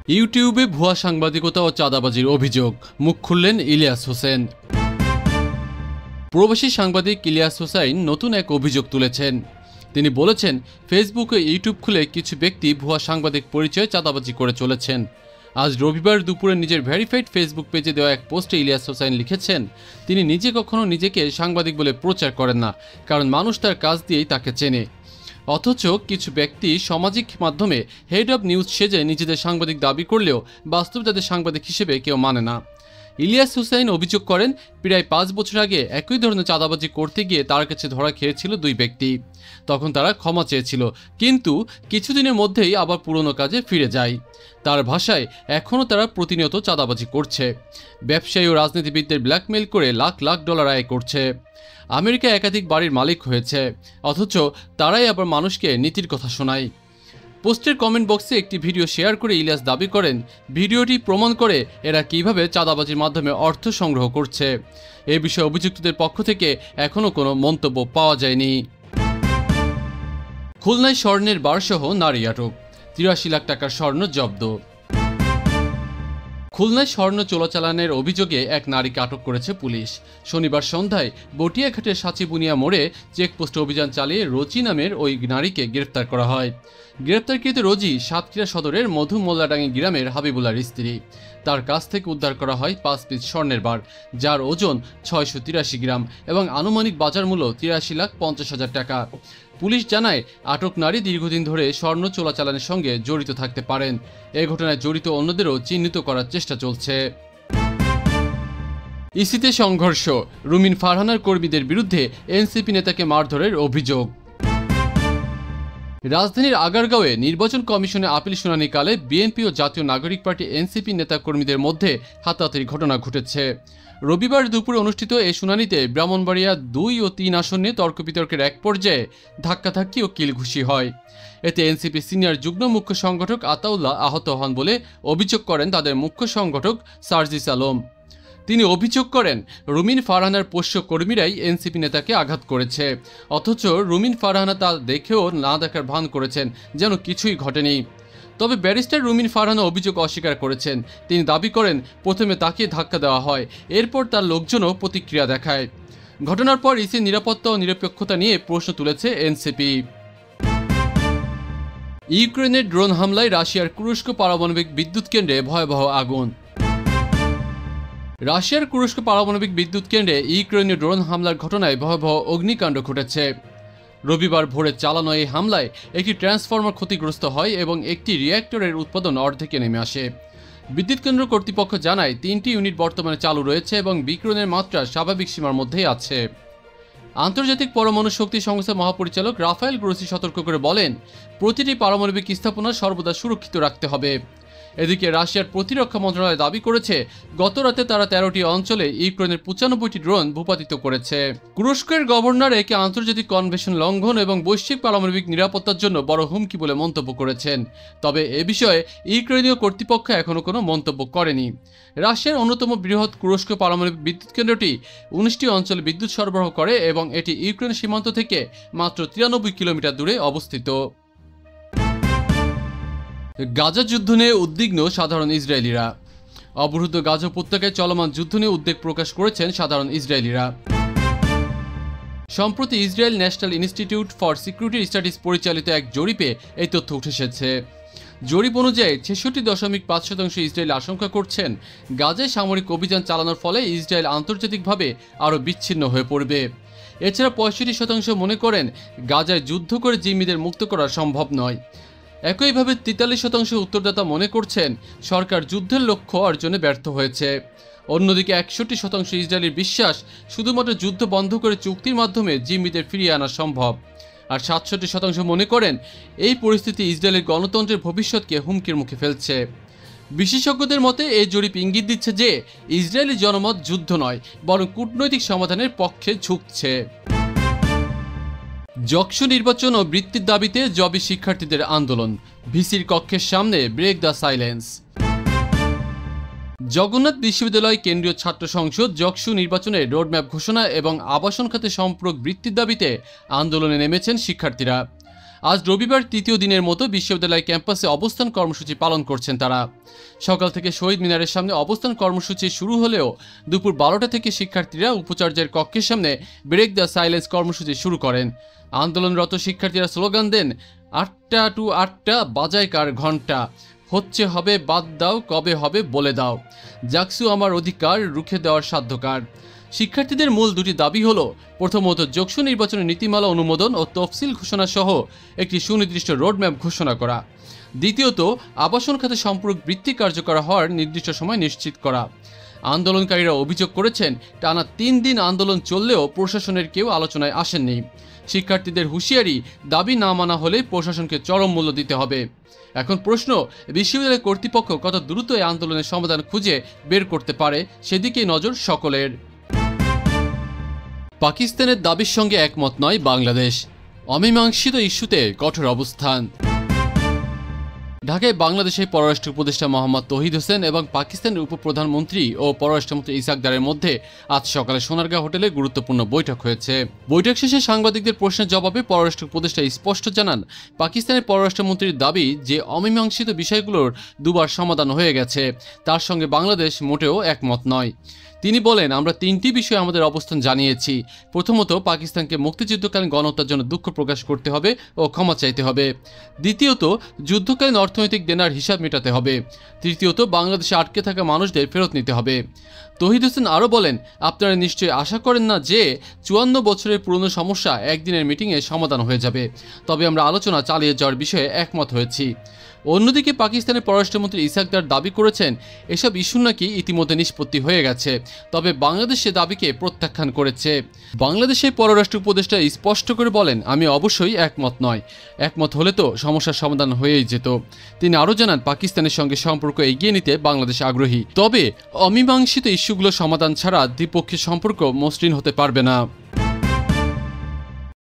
ইউটিউবে ভুয়া সাংবাদিকতা ও চাঁদাবাজির অভিযোগ, মুখ খুললেন ইলিয়াস হোসেন। প্রবাসী সাংবাদিক ইলিয়াস হোসেন নতুন এক অভিযোগ তুলেছেন। তিনি বলেছেন, ফেসবুক ও ইউটিউব খুলে কিছু ব্যক্তি ভুয়া সাংবাদিক পরিচয়ে চাঁদাবাজি করে চলেছেন। আজ রবিবার দুপুরে নিজের ভেরিফাইড ফেসবুক পেজে দেওয়া এক পোস্টে ইলিয়াস হোসেন লিখেছেন, তিনি নিজে কখনো নিজেকে সাংবাদিক বলে প্রচার করেন না, কারণ মানুষ তার কাজ দিয়েই তাকে চেনে। অথচ কিছু ব্যক্তি সামাজিক মাধ্যমে হেড অব নিউজ সেজে নিজেদের সাংবাদিক দাবি করলেও বাস্তবে তাদের সাংবাদিক হিসেবে কেউ মানে না। ইলিয়াস হোসেন অভিযোগ করেন, প্রায় 5 বছর আগে একই ধরনের চাঁদাবাজি করতে গিয়ে তার কাছে ধরা খেয়েছিল 2 ব্যক্তি। তখন তারা ক্ষমা চেয়েছিল, কিন্তু কিছুদিনের মধ্যেই আবার পুরনো কাজে ফিরে যায়। তার ভাষায়, এখনও তারা প্রতিনিয়ত চাঁদাবাজি করছে, ব্যবসায়ী ও রাজনীতিবিদদের ব্ল্যাকমেইল করে লাখ লাখ ডলার আয় করছে। আমেরিকায় একাধিক বাড়ির মালিক হয়েছে, অথচ তারাই আবার মানুষকে নীতির কথা শোনায়। পোস্টের কমেন্ট বক্সে একটি ভিডিও শেয়ার করে ইলিয়াস দাবি করেন, ভিডিওটি প্রমাণ করে এরা কিভাবে চাঁদাবাজির মাধ্যমে অর্থ সংগ্রহ করছে। এ বিষয়ে অভিযুক্তদের পক্ষ থেকে এখনও কোনো মন্তব্য পাওয়া যায়নি। খুলনায় স্বর্ণের বারসহ নারী আটক, 83 লাখ টাকার স্বর্ণ জব্দ। খুলনায় স্বর্ণ চোরাচালানের অভিযোগে এক নারীকে আটক করেছে পুলিশ। শনিবার সন্ধ্যায় বটিয়াঘাটের সাচিবুনিয়া মোড়ে চেকপোস্টে অভিযান চালিয়ে রোজি নামের ওই নারীকে গ্রেফতার করা হয়। গ্রেফতারকৃত রোজি সাতক্ষীরা সদরের মধু মোল্লাডাঙ্গি গ্রামের হাবিবুল্লাহর স্ত্রী। তার কাছ থেকে উদ্ধার করা হয় 5 পিস স্বর্ণের বার, যার ওজন 683 গ্রাম এবং আনুমানিক বাজার মূল্য 83,50,000 টাকা। পুলিশ জানায়, আটক নারী দীর্ঘদিন ধরে স্বর্ণ চোরাচালানের সঙ্গে জড়িত থাকতে পারেন। এ ঘটনায় জড়িত অন্যদেরও চিহ্নিত করার চেষ্টা চলছে। ইসিতে সংঘর্ষ, রুমিন ফারহানার কর্মীদের বিরুদ্ধে এনসিপি নেতাকে মারধরের অভিযোগ। রাজধানীর আগারগাঁওয়ে নির্বাচন কমিশনে আপিল শুনানিকালে বিএনপি ও জাতীয় নাগরিক পার্টি এনসিপি নেতা কর্মীদের মধ্যে হাতাহাতির ঘটনা ঘটেছে। রবিবার দুপুরে অনুষ্ঠিত এই শুনানিতে ব্রাহ্মণবাড়িয়া 2 ও 3 আসন নিয়ে তর্ক বিতর্কের এক পর্যায়ে ধাক্কাধাক্কি ও কিলঘুষি হয়। এতে এনসিপি সিনিয়র যুগ্ম মুখ্য সংগঠক আতাউল্লাহ আহত হন বলে অভিযোগ করেন তাদের মুখ্য সংগঠক সার্জিস আলম। তিনি অভিযোগ করেন, রুমিন ফারহানার পোষ্য কর্মীরাই এনসিপি নেতাকে আঘাত করেছে, অথচ রুমিন ফারহানা তা দেখেও না দেখার ভান করেছেন, যেন কিছুই ঘটেনি। তবে ব্যারিস্টার রুমিন ফারহানা অভিযোগ অস্বীকার করেছেন। তিনি দাবি করেন, প্রথমে তাকে ধাক্কা দেওয়া হয়, এরপর তার লোকজনও প্রতিক্রিয়া দেখায়। ঘটনার পর ইসির নিরাপত্তা ও নিরপেক্ষতা নিয়ে প্রশ্ন তুলেছে এনসিপি। ইউক্রেনের ড্রোন হামলায় রাশিয়ার কুরস্ক পারমাণবিক বিদ্যুৎ কেন্দ্রে ভয়াবহ আগুন। রাশিয়ার কুরস্ক পারমাণবিক বিদ্যুৎ কেন্দ্রে ইউক্রেনীয় ড্রোন হামলার ঘটনায় ভয়াবহ অগ্নিকাণ্ড ঘটেছে। রবিবার ভোরে চালানো এই হামলায় একটি ট্রান্সফরমার ক্ষতিগ্রস্ত হয় এবং একটি রিঅ্যাক্টরের উৎপাদন অর্ধেকে নেমে আসে। বিদ্যুৎ কেন্দ্র কর্তৃপক্ষ জানায়, 3টি ইউনিট বর্তমানে চালু রয়েছে এবং বিকিরণের মাত্রা স্বাভাবিক সীমার মধ্যেই আছে। আন্তর্জাতিক পরমাণু শক্তি সংস্থার মহাপরিচালক রাফায়েল গ্রোসি সতর্ক করে বলেন, প্রতিটি পারমাণবিক স্থাপনা সর্বদা সুরক্ষিত রাখতে হবে। এদিকে রাশিয়ার প্রতিরক্ষা মন্ত্রণালয় দাবি করেছে, গত রাতে তারা 13টি অঞ্চলে ইউক্রেনের 95টি ড্রোন ভূপাতিত করেছে। কুরস্কের গভর্নর একে আন্তর্জাতিক কনভেনশন লঙ্ঘন এবং বৈশ্বিক পারমাণবিক নিরাপত্তার জন্য বড় হুমকি বলে মন্তব্য করেছেন। তবে এ বিষয়ে ইউক্রেনীয় কর্তৃপক্ষ এখনও কোনো মন্তব্য করেনি। রাশিয়ার অন্যতম বৃহৎ কুরস্ক পারমাণবিক বিদ্যুৎ কেন্দ্রটি 19টি অঞ্চলে বিদ্যুৎ সরবরাহ করে এবং এটি ইউক্রেন সীমান্ত থেকে মাত্র 93 কিলোমিটার দূরে অবস্থিত। গাজা যুদ্ধ নিয়ে উদ্বিগ্ন সাধারণ ইসরায়েলিরা। অবরুদ্ধ গাজা উপত্যকায় চলমান যুদ্ধ নিয়ে উদ্বেগ প্রকাশ করেছেন সাধারণ ইসরায়েলিরা। সম্প্রতি Israel national institute for security studies পরিচালিত এক জরিপে এই তথ্য উঠে এসেছে। জরিপ অনুযায়ী 66.5% ইসরায়েল আশঙ্কা করছেন, গাজায় সামরিক অভিযান চালানোর ফলে ইসরায়েল আন্তর্জাতিকভাবে আরও বিচ্ছিন্ন হয়ে পড়বে। এছাড়া 65% মনে করেন, গাজায় যুদ্ধ করে জিম্মিদের মুক্ত করা সম্ভব নয়। একইভাবে 43% উত্তরদাতা মনে করছেন, সরকার যুদ্ধের লক্ষ্য অর্জনে ব্যর্থ হয়েছে। অন্যদিকে 61% ইসরায়েলের বিশ্বাস, শুধুমাত্র যুদ্ধ বন্ধ করে চুক্তির মাধ্যমে জিম্মিদের ফিরিয়ে আনা সম্ভব। আর 67% মনে করেন, এই পরিস্থিতি ইসরায়েলের গণতন্ত্রের ভবিষ্যৎকে হুমকির মুখে ফেলছে। বিশেষজ্ঞদের মতে এই জরিপ ইঙ্গিত দিচ্ছে যে ইসরায়েলি জনমত যুদ্ধ নয়, বরং কূটনৈতিক সমাধানের পক্ষে ঝুঁকছে। যক্ষ নির্বাচন ও বৃত্তির দাবিতে জবি শিক্ষার্থীদের আন্দোলন, ভিসির কক্ষের সামনে ব্রেক দ্য সাইলেন্স। জগন্নাথ বিশ্ববিদ্যালয় কেন্দ্রীয় ছাত্র সংসদ যক্ষ নির্বাচনের রোডম্যাপ ঘোষণা এবং আবাসন খাতে সম্পূরক বৃত্তির দাবিতে আন্দোলনে নেমেছেন শিক্ষার্থীরা। আজ রবিবার তৃতীয় দিনের মতো বিশ্ববিদ্যালয় ক্যাম্পাসে অবস্থান কর্মসূচি পালন করছেন তারা। সকাল থেকে শহীদ মিনারের সামনে অবস্থান কর্মসূচি শুরু হলেও দুপুর 12টা থেকে শিক্ষার্থীরা উপাচার্যের কক্ষের সামনে ব্রেক দ্য সাইলেন্স কর্মসূচি শুরু করেন। আন্দোলনরত শিক্ষার্থীরা স্লোগান দেন, 8টা টু 8টা বাজায় কার ঘণ্টা, হচ্ছে হবে বাদ দাও, কবে হবে বলে দাও, জাকসু আমার অধিকার রুখে দেওয়ার সাধ্যকার। শিক্ষার্থীদের মূল দুটি দাবি হলো, প্রথমত যোগসু নির্বাচনের নীতিমালা অনুমোদন ও তফসিল ঘোষণা সহ একটি সুনির্দিষ্ট রোডম্যাপ ঘোষণা করা। দ্বিতীয়ত আবাসন খাতে সম্পূরক বৃত্তি কার্যকর হওয়ার নির্দিষ্ট সময় নিশ্চিত করা। আন্দোলনকারীরা অভিযোগ করেছেন, টানা 3 দিন আন্দোলন চললেও প্রশাসনের কেউ আলোচনায় আসেননি। শিক্ষার্থীদের হুঁশিয়ারি, দাবি না মানা হলে প্রশাসনকে চরম মূল্য দিতে হবে। এখন প্রশ্ন, বিশ্ববিদ্যালয় কর্তৃপক্ষ কত দ্রুত এই আন্দোলনের সমাধান খুঁজে বের করতে পারে, সেদিকেই নজর সকলের। পাকিস্তানের দাবির সঙ্গে একমত নয় বাংলাদেশ, অমীমাংসিত ইস্যুতে কঠোর অবস্থান। ঢাকায় বাংলাদেশের পররাষ্ট্র উপদেষ্টা মোহাম্মদ তৌহিদ হোসেন এবং পাকিস্তানের উপপ্রধানমন্ত্রী ও পররাষ্ট্রমন্ত্রী ইসহাক দারের মধ্যে আজ সকালে সোনারগাঁ হোটেলে গুরুত্বপূর্ণ বৈঠক হয়েছে। বৈঠক শেষে সাংবাদিকদের প্রশ্নের জবাবে পররাষ্ট্র উপদেষ্টা স্পষ্ট জানান, পাকিস্তানের পররাষ্ট্রমন্ত্রীর দাবি যে অমীমাংসিত বিষয়গুলোর দুবার সমাধান হয়ে গেছে, তার সঙ্গে বাংলাদেশ মোটেও একমত নয়। তিনি বলেন, আমরা 3টি বিষয়ে আমাদের অবস্থান জানিয়েছি। প্রথমত, পাকিস্তানকে মুক্তিযুদ্ধকালীন গণহত্যার জন্য দুঃখ প্রকাশ করতে হবে ও ক্ষমা চাইতে হবে। দ্বিতীয়ত, যুদ্ধকালীন অর্থনৈতিক দেনার হিসাব মেটাতে হবে। তৃতীয়ত, বাংলাদেশে আটকে থাকা মানুষদের ফেরত নিতে হবে। তৌহিদ হোসেন আরও বলেন, আপনারা নিশ্চয়ই আশা করেন না যে 54 বছরের পুরনো সমস্যা একদিনের মিটিংয়ে সমাধান হয়ে যাবে, তবে আমরা আলোচনা চালিয়ে যাওয়ার বিষয়ে একমত হয়েছি। অন্যদিকে পাকিস্তানের পররাষ্ট্রমন্ত্রী ইসহাক দার দাবি করেছেন, এসব ইস্যু নাকি ইতিমধ্যে নিষ্পত্তি হয়ে গেছে, তবে বাংলাদেশ সে দাবিকে প্রত্যাখ্যান করেছে। বাংলাদেশের পররাষ্ট্র উপদেষ্টা স্পষ্ট করে বলেন, আমি অবশ্যই একমত নয়, একমত হলে তো সমস্যার সমাধান হয়েই যেত। তিনি আরও জানান, পাকিস্তানের সঙ্গে সম্পর্ক এগিয়ে নিতে বাংলাদেশ আগ্রহী, তবে অমীমাংসিত ইস্যুগুলো সমাধান ছাড়া দ্বিপক্ষীয় সম্পর্ক মসৃণ হতে পারবে না।